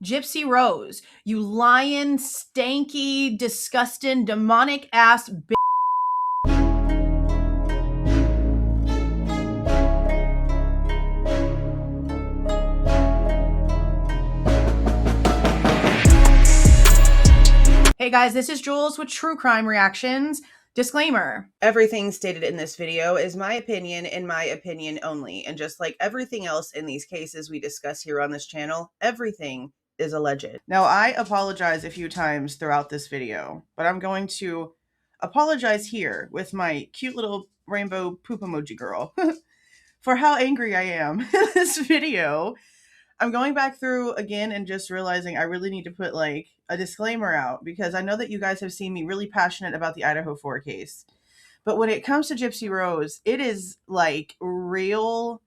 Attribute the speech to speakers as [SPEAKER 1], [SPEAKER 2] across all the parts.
[SPEAKER 1] Gypsy Rose, you lying, stanky, disgusting, demonic ass bitch. Hey guys, this is Jules with True Crime Reactions. Disclaimer. Everything stated in this video is my opinion and my opinion only. And just like everything else in these cases we discuss here on this channel, everything is alleged. Now, I apologize a few times throughout this video, but I'm going to apologize here with my cute little rainbow poop emoji girl for how angry I am in this video. I'm going back through again and just realizing I really need to put like a disclaimer out because I know that you guys have seen me really passionate about the Idaho 4 case. But when it comes to Gypsy Rose, it is like real.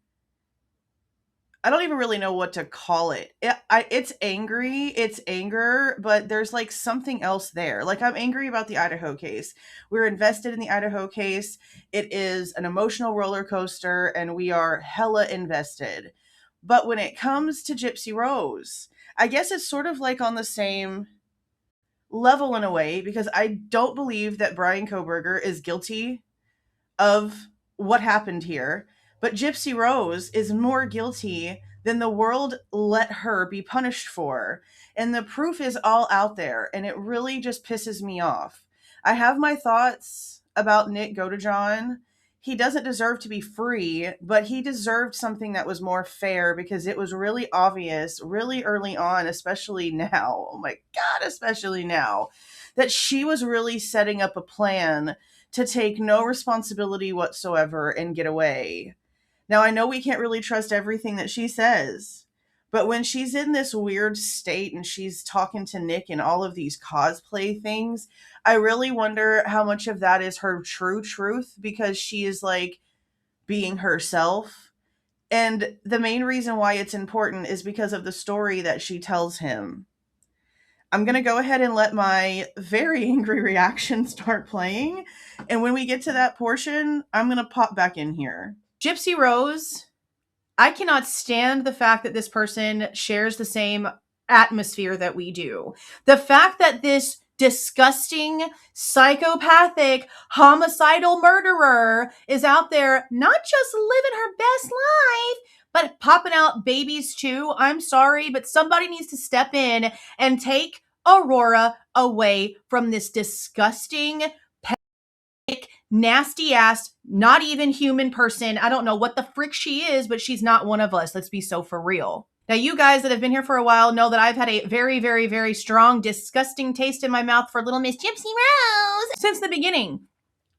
[SPEAKER 1] I don't even really know what to call it. It's angry, it's anger, but there's like something else there. Like I'm angry about the Idaho case. We're invested in the Idaho case. It is an emotional roller coaster and we are hella invested. But when it comes to Gypsy Rose, I guess it's sort of like on the same level in a way because I don't believe that Bryan Kohberger is guilty of what happened here. But Gypsy Rose is more guilty than the world let her be punished for. And the proof is all out there, and it really just pisses me off. I have my thoughts about Nick Godejohn. He doesn't deserve to be free, but he deserved something that was more fair because it was really obvious really early on, especially now, oh my God, especially now, that she was really setting up a plan to take no responsibility whatsoever and get away. Now, I know we can't really trust everything that she says, but when she's in this weird state and she's talking to Nick and all of these cosplay things, I really wonder how much of that is her true truth because she is like being herself. And the main reason why it's important is because of the story that she tells him. I'm going to go ahead and let my very angry reaction start playing. And when we get to that portion, I'm going to pop back in here. Gypsy Rose, I cannot stand the fact that this person shares the same atmosphere that we do. The fact that this disgusting, psychopathic, homicidal murderer is out there not just living her best life, but popping out babies too. I'm sorry, but somebody needs to step in and take Aurora away from this disgusting, nasty ass, not even human person. I don't know what the frick she is, but she's not one of us. Let's be so for real. Now, you guys that have been here for a while know that I've had a very, very, very strong, disgusting taste in my mouth for little Miss Gypsy Rose since the beginning.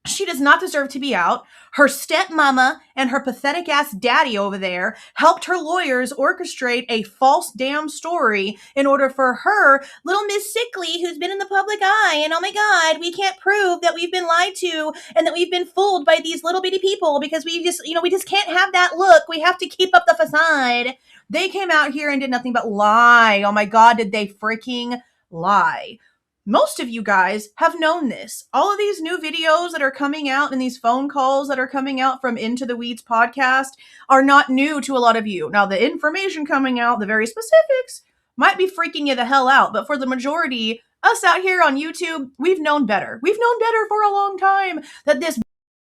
[SPEAKER 1] She does not deserve to be out. Her stepmama and her pathetic ass daddy over there helped her lawyers orchestrate a false damn story in order for her, little Miss Sickly, who's been in the public eye, and oh my God, we can't prove that we've been lied to and that we've been fooled by these little bitty people because we just can't have that look. We have to keep up the facade. They came out here and did nothing but lie. Oh my God, did they freaking lie? Most of you guys have known this. All of these new videos that are coming out and these phone calls that are coming out from Into the Weeds podcast are not new to a lot of you. Now, the information coming out, the very specifics, might be freaking you the hell out. But for the majority, us out here on YouTube, we've known better. We've known better for a long time that this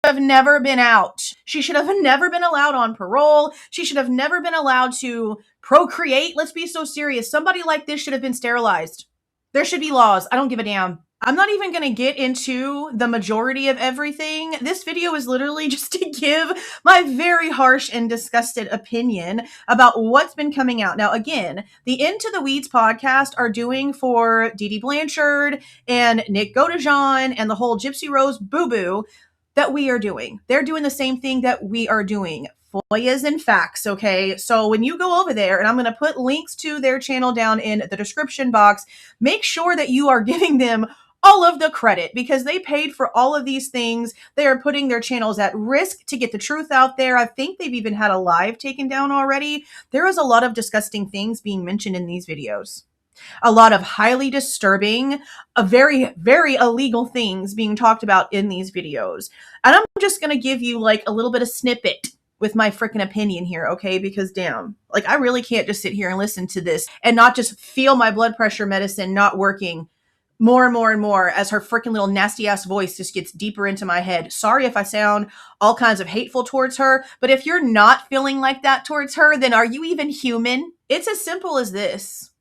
[SPEAKER 1] have never been out. She should have never been allowed on parole. She should have never been allowed to procreate. Let's be so serious. Somebody like this should have been sterilized. There should be laws. I don't give a damn. I'm not even going to get into the majority of everything. This video is literally just to give my very harsh and disgusted opinion about what's been coming out. Now, again, the Into the Weeds podcast are doing for Dee Dee Blanchard and Nick Godejohn and the whole Gypsy Rose boo-boo that we are doing. They're doing the same thing that we are doing. FOIAs and facts, okay? So when you go over there, and I'm going to put links to their channel down in the description box, make sure that you are giving them all of the credit because they paid for all of these things. They are putting their channels at risk to get the truth out there. I think they've even had a live taken down already. There is a lot of disgusting things being mentioned in these videos. A lot of highly disturbing, very, very illegal things being talked about in these videos. And I'm just going to give you like a little bit of snippet with my freaking opinion here, okay? Because damn, like I really can't just sit here and listen to this and not just feel my blood pressure medicine not working more and more and more as her freaking little nasty ass voice just gets deeper into my head. Sorry if I sound all kinds of hateful towards her, but if you're not feeling like that towards her, then are you even human? It's as simple as this.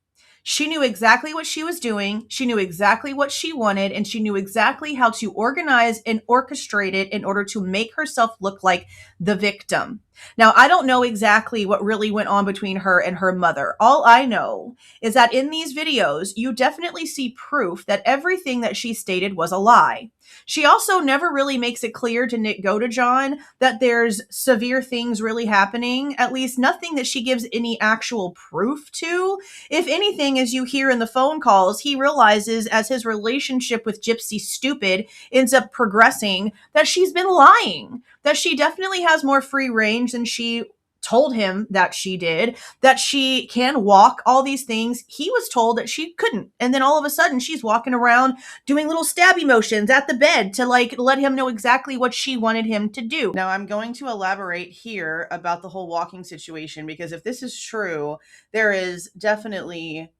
[SPEAKER 1] She knew exactly what she was doing. She knew exactly what she wanted, and she knew exactly how to organize and orchestrate it in order to make herself look like the victim. Now, I don't know exactly what really went on between her and her mother. All I know is that in these videos, you definitely see proof that everything that she stated was a lie. She also never really makes it clear to Nick Godejohn that there's severe things really happening, at least nothing that she gives any actual proof to. If anything, as you hear in the phone calls, he realizes as his relationship with Gypsy Stupid ends up progressing that she's been lying, that she definitely has more free range than she told him that she did, that she can walk, all these things. He was told that she couldn't. And then all of a sudden she's walking around doing little stabby motions at the bed to like let him know exactly what she wanted him to do. Now I'm going to elaborate here about the whole walking situation, because if this is true, there is definitely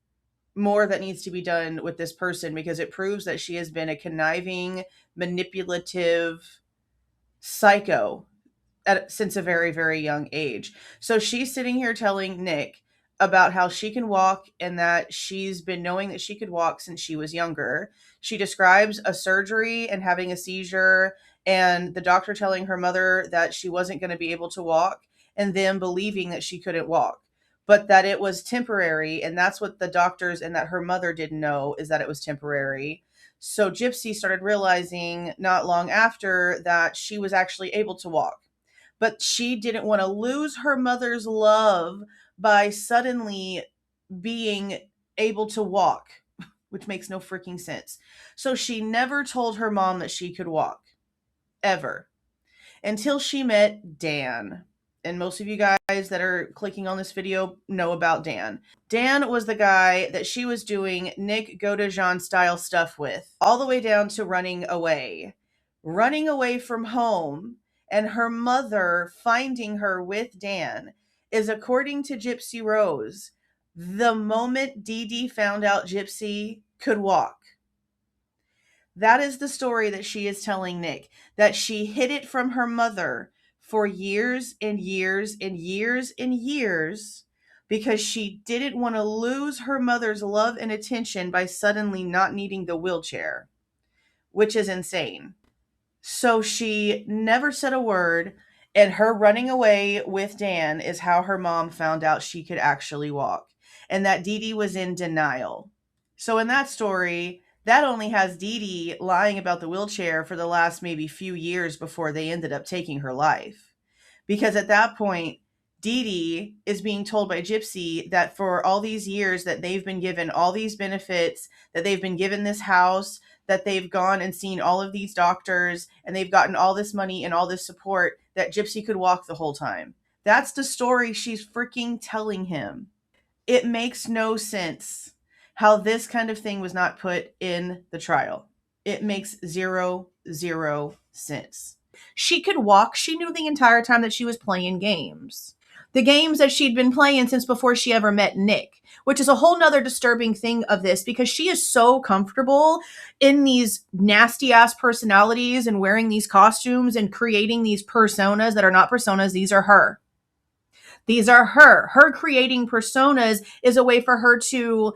[SPEAKER 1] more that needs to be done with this person, because it proves that she has been a conniving, manipulative psycho since a very, very young age. So she's sitting here telling Nick about how she can walk and that she's been knowing that she could walk since she was younger. She describes a surgery and having a seizure and the doctor telling her mother that she wasn't going to be able to walk and them believing that she couldn't walk, but that it was temporary. And that's what the doctors and that her mother didn't know, is that it was temporary. So Gypsy started realizing not long after that she was actually able to walk. But she didn't want to lose her mother's love by suddenly being able to walk, which makes no freaking sense. So she never told her mom that she could walk, ever, until she met Dan. And most of you guys that are clicking on this video know about Dan. Dan was the guy that she was doing Nick Godejohn style stuff with, all the way down to running away from home. And her mother finding her with Dan is, according to Gypsy Rose, the moment Dee Dee found out Gypsy could walk. That is the story that she is telling Nick, that she hid it from her mother for years and years and years and years because she didn't want to lose her mother's love and attention by suddenly not needing the wheelchair, which is insane. So she never said a word, and her running away with Dan is how her mom found out she could actually walk, and that Dee Dee was in denial. So in that story, that only has Dee Dee lying about the wheelchair for the last maybe few years before they ended up taking her life. Because at that point, Dee Dee is being told by Gypsy that for all these years that they've been given all these benefits, that they've been given this house, that they've gone and seen all of these doctors, and they've gotten all this money and all this support, that Gypsy could walk the whole time. That's the story she's freaking telling him. It makes no sense how this kind of thing was not put in the trial. It makes zero sense. She could walk. She knew the entire time that she was playing games. The games that she'd been playing since before she ever met Nick, which is a whole nother disturbing thing of this, because she is so comfortable in these nasty ass personalities and wearing these costumes and creating these personas that are not personas. These are her. These are her. Her creating personas is a way for her to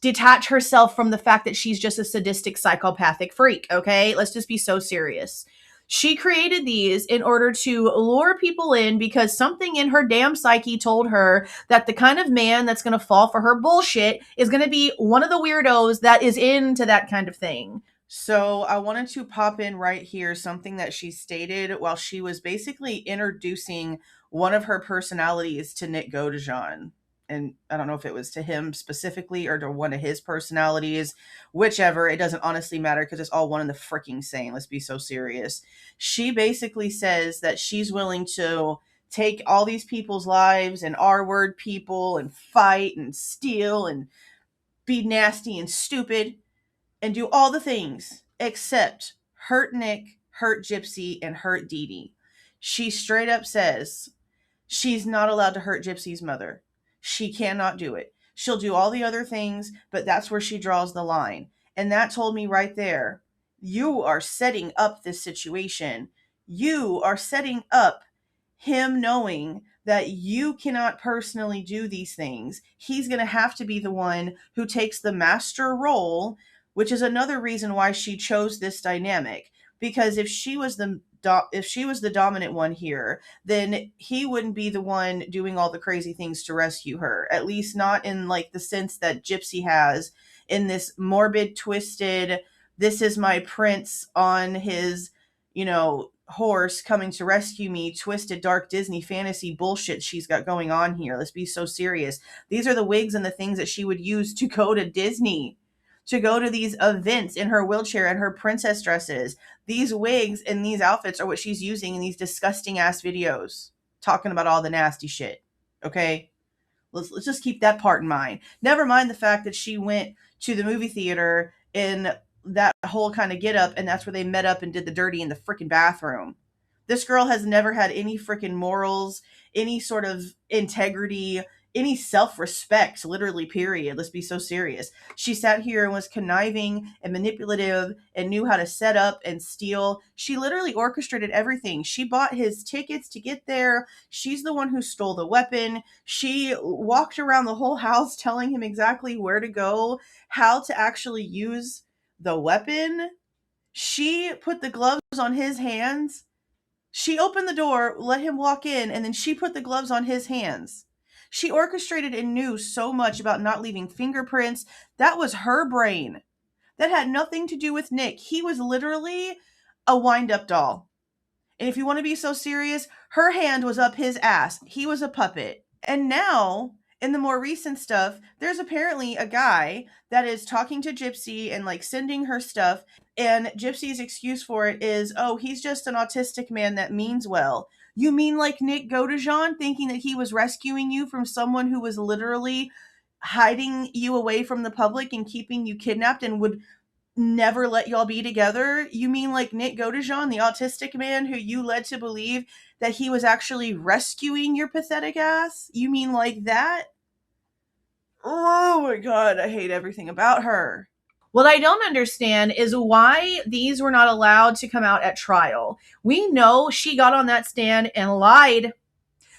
[SPEAKER 1] detach herself from the fact that she's just a sadistic psychopathic freak. Okay, let's just be so serious. She created these in order to lure people in because something in her damn psyche told her that the kind of man that's going to fall for her bullshit is going to be one of the weirdos that is into that kind of thing. So I wanted to pop in right here something that she stated while she was basically introducing one of her personalities to Nick Godejohn. And I don't know if it was to him specifically or to one of his personalities, whichever. It doesn't honestly matter because it's all one and the freaking same. Let's be so serious. She basically says that she's willing to take all these people's lives and R-word people and fight and steal and be nasty and stupid and do all the things except hurt Nick, hurt Gypsy, and hurt Dee Dee. She straight up says She's not allowed to hurt Gypsy's mother. She cannot do it. She'll do all the other things, but that's where she draws the line. And that told me right there, you are setting up this situation. You are setting up him knowing that you cannot personally do these things. He's going to have to be the one who takes the master role, which is another reason why she chose this dynamic. Because if she was the dominant one here, then he wouldn't be the one doing all the crazy things to rescue her. At least not in like the sense that Gypsy has in this morbid, twisted, this is my prince on his, horse coming to rescue me, twisted, dark Disney fantasy bullshit she's got going on here. Let's be so serious. These are the wigs and the things that she would use to go to Disney, to go to these events in her wheelchair and her princess dresses. These wigs and these outfits are what she's using in these disgusting ass videos, talking about all the nasty shit. Okay? Let's just keep that part in mind. Never mind the fact that she went to the movie theater in that whole kind of get up, and that's where they met up and did the dirty in the freaking bathroom. This girl has never had any freaking morals, any sort of integrity, any self-respect, literally, period. Let's be so serious. She sat here and was conniving and manipulative and knew how to set up and steal. She literally orchestrated everything. She bought his tickets to get there. She's the one who stole the weapon. She walked around the whole house telling him exactly where to go, how to actually use the weapon. She put the gloves on his hands. She opened the door, let him walk in, and then she put the gloves on his hands. She orchestrated and knew so much about not leaving fingerprints. That was her brain. That had nothing to do with Nick. He was literally a wind-up doll. And if you want to be so serious, her hand was up his ass. He was a puppet. And now, in the more recent stuff, there's apparently a guy that is talking to Gypsy and like sending her stuff. And Gypsy's excuse for it is, oh, he's just an autistic man that means well. You mean like Nick Godejohn thinking that he was rescuing you from someone who was literally hiding you away from the public and keeping you kidnapped and would never let y'all be together? You mean like Nick Godejohn, the autistic man who you led to believe that he was actually rescuing your pathetic ass? You mean like that? Oh my God, I hate everything about her. What I don't understand is why these were not allowed to come out at trial. We know she got on that stand and lied.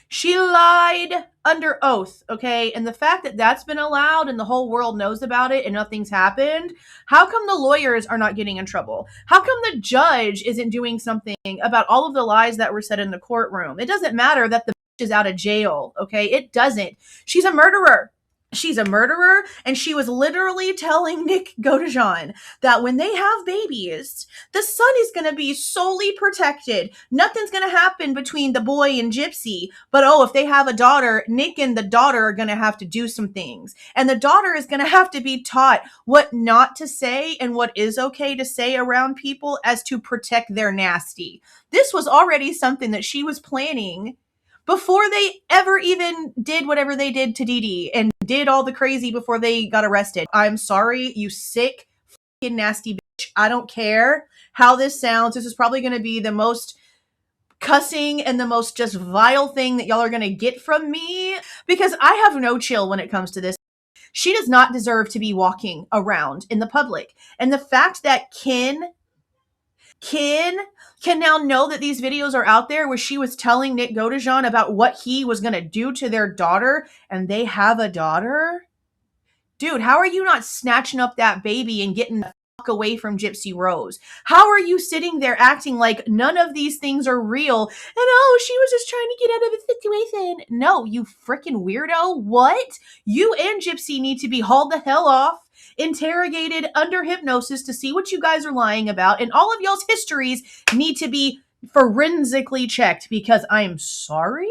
[SPEAKER 1] She lied under oath, okay? And the fact that that's been allowed and the whole world knows about it and nothing's happened, how come the lawyers are not getting in trouble? How come the judge isn't doing something about all of the lies that were said in the courtroom? It doesn't matter that the bitch is out of jail, okay? It doesn't. She's a murderer. She's a murderer, and she was literally telling Nick Godejohn that when they have babies, the son is going to be solely protected. Nothing's going to happen between the boy and Gypsy. But oh, if they have a daughter, Nick and the daughter are going to have to do some things. And the daughter is going to have to be taught what not to say and what is okay to say around people as to protect their nasty. This was already something that she was planning before they ever even did whatever they did to Dee Dee and did all the crazy before they got arrested. I'm sorry, you sick, fucking nasty bitch. I don't care how this sounds. This is probably going to be the most cussing and the most just vile thing that y'all are going to get from me, because I have no chill when it comes to this. She does not deserve to be walking around in the public. And the fact that Ken can now know that these videos are out there where she was telling Nick Godejohn about what he was going to do to their daughter, and they have a daughter? Dude, how are you not snatching up that baby and getting the fuck away from Gypsy Rose? How are you sitting there acting like none of these things are real and oh, she was just trying to get out of a situation? No, you freaking weirdo. What? You and Gypsy need to be hauled the hell off, interrogated under hypnosis to see what you guys are lying about, and all of y'all's histories need to be forensically checked, because I'm sorry,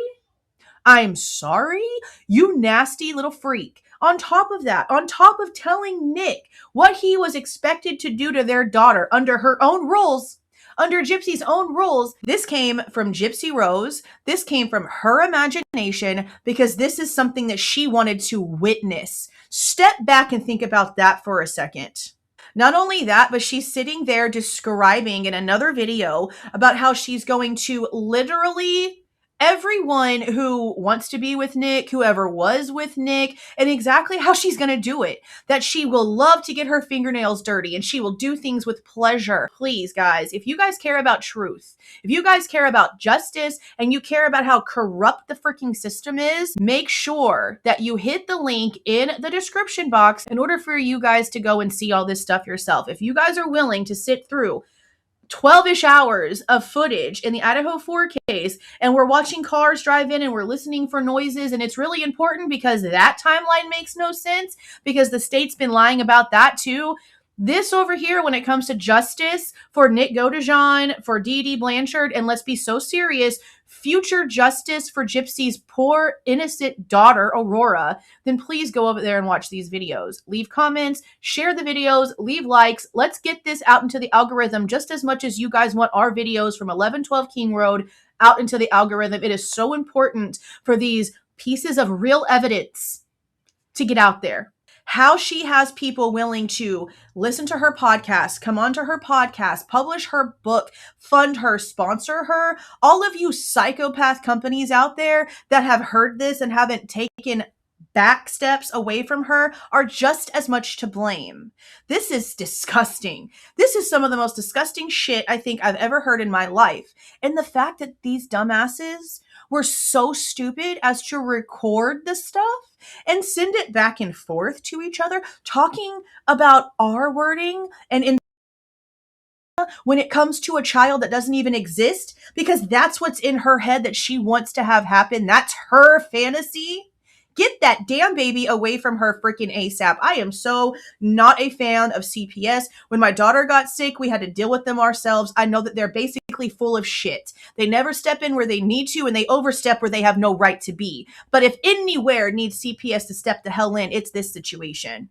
[SPEAKER 1] you nasty little freak. On top of that, on top of telling Nick what he was expected to do to their daughter under her own rules, under Gypsy's own rules, this came from Gypsy Rose. This came from her imagination, because this is something that she wanted to witness. Step back and think about that for a second. Not only that, but she's sitting there describing in another video about how she's going to literally everyone who wants to be with Nick, whoever was with Nick, and exactly how she's going to do it. That she will love to get her fingernails dirty and she will do things with pleasure. Please, guys, if you guys care about truth, if you guys care about justice, and you care about how corrupt the freaking system is, make sure that you hit the link in the description box in order for you guys to go and see all this stuff yourself. If you guys are willing to sit through 12-ish hours of footage in the Idaho 4 case, and we're watching cars drive in and we're listening for noises, and it's really important because that timeline makes no sense because the state's been lying about that too. This over here, when it comes to justice for Nick Godejohn, for Dee Dee Blanchard, and let's be so serious, future justice for Gypsy's poor, innocent daughter, Aurora, then please go over there and watch these videos. Leave comments, share the videos, leave likes. Let's get this out into the algorithm just as much as you guys want our videos from 1112 King Road out into the algorithm. It is so important for these pieces of real evidence to get out there. How she has people willing to listen to her podcast, come onto her podcast, publish her book, fund her, sponsor her. All of you psychopath companies out there that have heard this and haven't taken back steps away from her are just as much to blame. This is disgusting. This is some of the most disgusting shit I think I've ever heard in my life. And the fact that these dumbasses were so stupid as to record the stuff and send it back and forth to each other, talking about our wording and in when it comes to a child that doesn't even exist, because that's what's in her head that she wants to have happen. That's her fantasy. Get that damn baby away from her freaking ASAP. I am so not a fan of CPS. When my daughter got sick, we had to deal with them ourselves. I know that they're basically full of shit. They never step in where they need to, and they overstep where they have no right to be. But if anywhere needs CPS to step the hell in, it's this situation.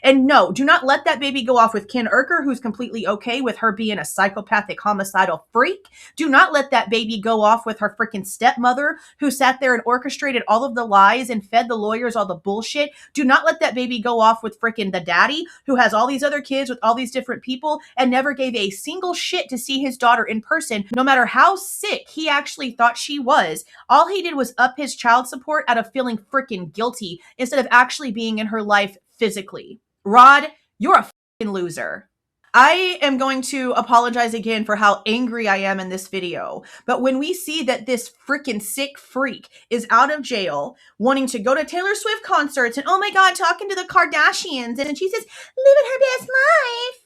[SPEAKER 1] And no, do not let that baby go off with Ken Urker, who's completely okay with her being a psychopathic homicidal freak. Do not let that baby go off with her freaking stepmother, who sat there and orchestrated all of the lies and fed the lawyers all the bullshit. Do not let that baby go off with freaking the daddy, who has all these other kids with all these different people and never gave a single shit to see his daughter in person, no matter how sick he actually thought she was. All he did was up his child support out of feeling freaking guilty instead of actually being in her life physically. Rod, you're a fucking loser. I am going to apologize again for how angry I am in this video. But when we see that this freaking sick freak is out of jail, wanting to go to Taylor Swift concerts and, oh my God, talking to the Kardashians, and she says, living her best life.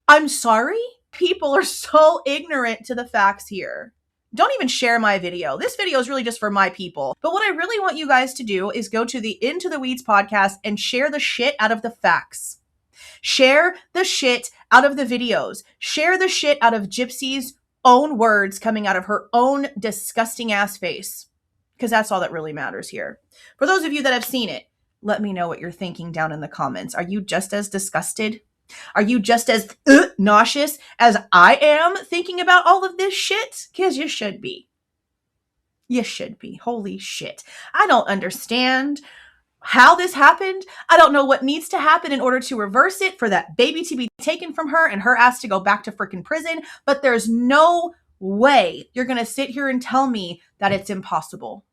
[SPEAKER 1] I'm sorry. People are so ignorant to the facts here. Don't even share my video. This video is really just for my people. But what I really want you guys to do is go to the Into the Weeds podcast and share the shit out of the facts. Share the shit out of the videos. Share the shit out of Gypsy's own words coming out of her own disgusting ass face. Because that's all that really matters here. For those of you that have seen it, let me know what you're thinking down in the comments. Are you just as disgusted? Are you just as nauseous as I am thinking about all of this shit? Because you should be. You should be. Holy shit. I don't understand how this happened. I don't know what needs to happen in order to reverse it for that baby to be taken from her and her ass to go back to freaking prison. But there's no way you're going to sit here and tell me that it's impossible.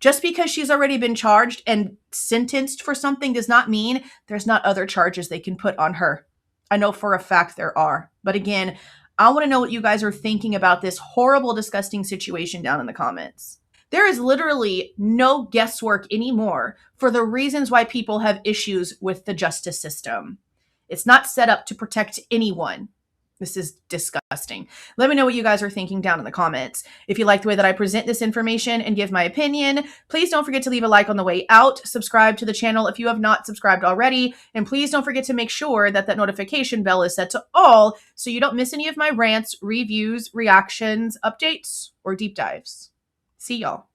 [SPEAKER 1] Just because she's already been charged and sentenced for something does not mean there's not other charges they can put on her. I know for a fact there are. But again, I want to know what you guys are thinking about this horrible, disgusting situation down in the comments. There is literally no guesswork anymore for the reasons why people have issues with the justice system. It's not set up to protect anyone. This is disgusting. Let me know what you guys are thinking down in the comments. If you like the way that I present this information and give my opinion, please don't forget to leave a like on the way out. Subscribe to the channel if you have not subscribed already. And please don't forget to make sure that that notification bell is set to all so you don't miss any of my rants, reviews, reactions, updates, or deep dives. See y'all.